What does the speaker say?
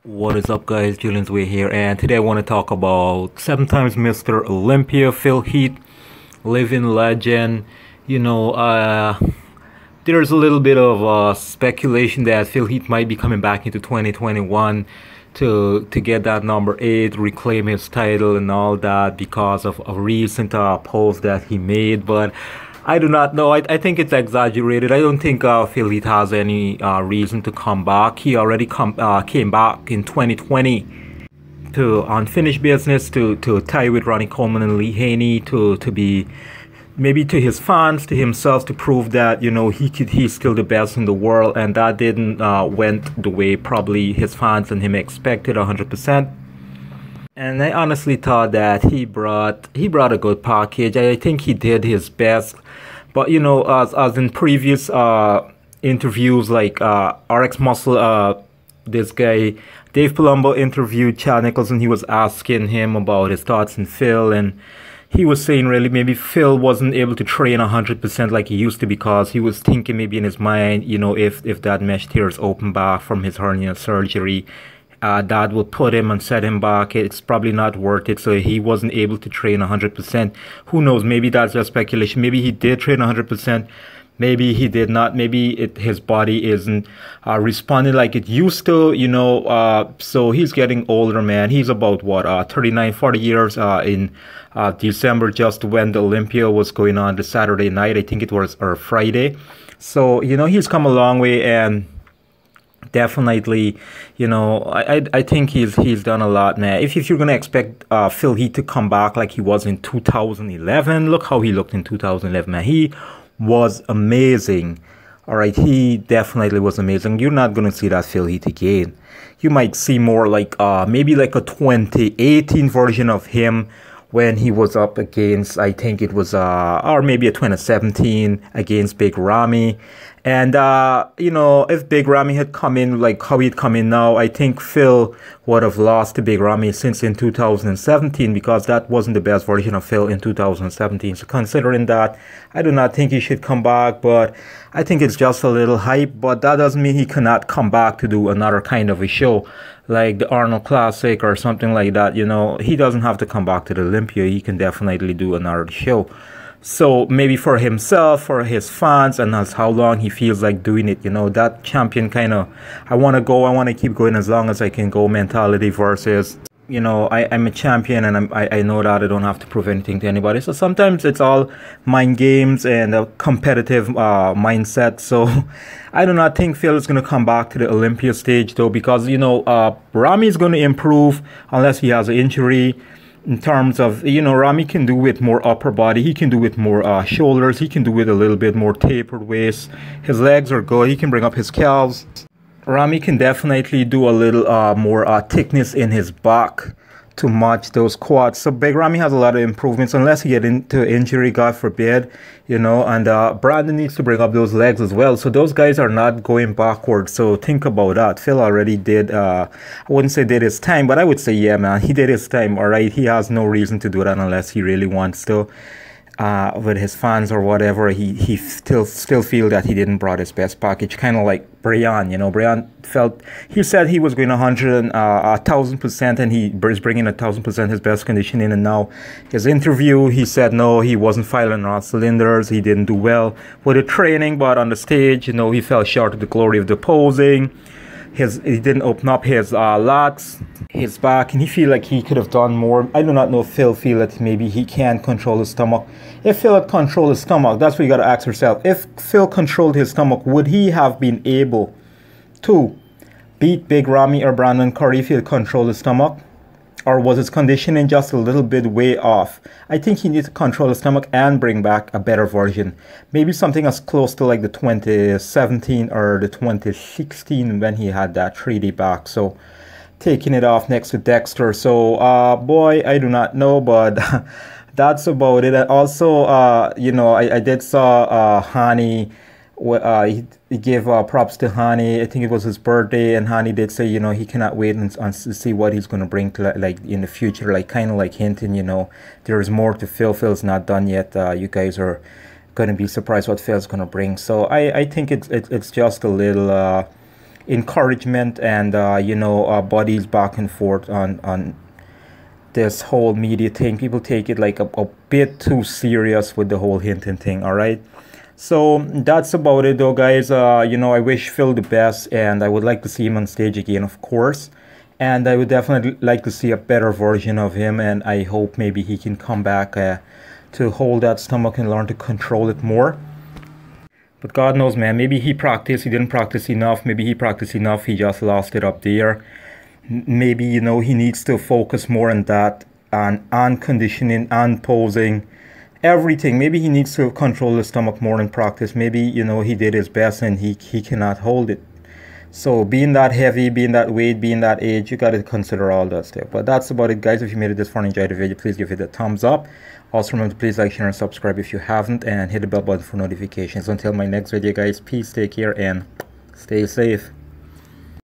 What is up, guys? Julian's Way here, and today I want to talk about seven times Mr. Olympia, Phil Heath, living legend. You know, there's a little bit of speculation that Phil Heath might be coming back into 2021 to get that number 8, reclaim his title, and all that because of a recent post that he made. But I do not know. I think it's exaggerated. I don't think Phil Heath has any reason to come back. He already came back in 2020 to unfinished business to tie with Ronnie Coleman and Lee Haney to be maybe to his fans, to himself, to prove that he's still the best in the world, and that didn't went the way probably his fans and him expected 100%. And I honestly thought that he brought a good package. I think he did his best, but as in previous interviews, like RX Muscle, this guy Dave Palumbo interviewed Chad Nicholson. He was asking him about his thoughts on Phil, and he was saying really maybe Phil wasn't able to train 100% like he used to because he was thinking maybe in his mind, if that mesh tear is open back from his hernia surgery, that will put him and set him back. It's probably not worth it. So he wasn't able to train 100%. Who knows? Maybe that's just speculation. Maybe he did train 100%. Maybe he did not. Maybe his body isn't responding like it used to, so he's getting older, man. He's about, 39, 40 years in December, just when the Olympia was going on the Saturday night. I think it was, or Friday. So, he's come a long way, and definitely, I think he's done a lot, man. If you're gonna expect Phil Heath to come back like he was in 2011, look how he looked in 2011, man. He was amazing. All right, he definitely was amazing. You're not gonna see that Phil Heath again. You might see more like maybe like a 2018 version of him when he was up against, I think it was or maybe a 2017 against Big Ramy. And if Big Ramy had come in like how he'd come in now, I think Phil would have lost to Big Ramy since in 2017, because that wasn't the best version of Phil in 2017. So considering that, I do not think he should come back, but I think it's just a little hype. But that doesn't mean he cannot come back to do another kind of a show like the Arnold Classic or something like that. He doesn't have to come back to the Olympia. He can definitely do another show. So maybe for himself, for his fans, and as how long he feels like doing it, that champion kind of, I want to keep going as long as I can go mentality versus, I'm a champion, and I know that I don't have to prove anything to anybody. So sometimes it's all mind games and a competitive mindset. So I do not think Phil is going to come back to the Olympia stage though, because, Ramy is going to improve unless he has an injury. In terms of, Ramy can do with more upper body. He can do with more shoulders. He can do with a little bit more tapered waist. His legs are good. He can bring up his calves. Ramy can definitely do a little more thickness in his back to match those quads. So Big Ramy has a lot of improvements, unless he get into injury, God forbid, and Brandon needs to bring up those legs as well. So those guys are not going backwards. So think about that. Phil already did, I wouldn't say did his time, but I would say, yeah, man, he did his time. All right. He has no reason to do that unless he really wants to. With his fans or whatever, he still feel that he didn't brought his best package, kind of like Brian. Brian he said he was going 1,000%, and he is bringing 1,000% his best conditioning. And now his interview, he said no, he wasn't firing on all cylinders. He didn't do well with the training, but on the stage, he fell short of the glory of the posing. He didn't open up his lats, his back, and he feel like he could have done more. I do not know if Phil feel that maybe he can't control his stomach. If Phil had controlled his stomach, that's what you got to ask yourself. If Phil controlled his stomach, would he have been able to beat Big Ramy or Brandon Curry if he had controlled his stomach? Or was his conditioning just a little bit way off? I think he needs to control his stomach and bring back a better version. Maybe something as close to like the 2017 or the 2016 when he had that 3D back. So taking it off next to Dexter. So boy, I do not know, but that's about it. And also, I did saw Hani. He gave props to Hani. I think it was his birthday, and Hani did say, he cannot wait and to see what he's going to bring to like in the future, like kind of like hinting, there's more to Phil. Phil's not done yet. You guys are going to be surprised what Phil's going to bring. So I think it's just a little encouragement and buddies back and forth on this whole media thing. People take it like a bit too serious with the whole Hinton thing. All right. So that's about it though, guys. I wish Phil the best, and I would like to see him on stage again, of course. And I would definitely like to see a better version of him, and I hope maybe he can come back to hold that stomach and learn to control it more. But God knows, man, maybe he didn't practice enough. Maybe he practiced enough, he just lost it up there. Maybe, he needs to focus more on that, on conditioning, on posing, everything. Maybe he needs to control the stomach more in practice. Maybe, he did his best and he cannot hold it. So being that heavy, being that weight, being that age, you got to consider all that stuff. But that's about it, guys. If you made it this far and enjoyed the video, please give it a thumbs up. Also remember to please like, share, and subscribe if you haven't, and hit the bell button for notifications. Until my next video, guys, peace, take care, and stay safe.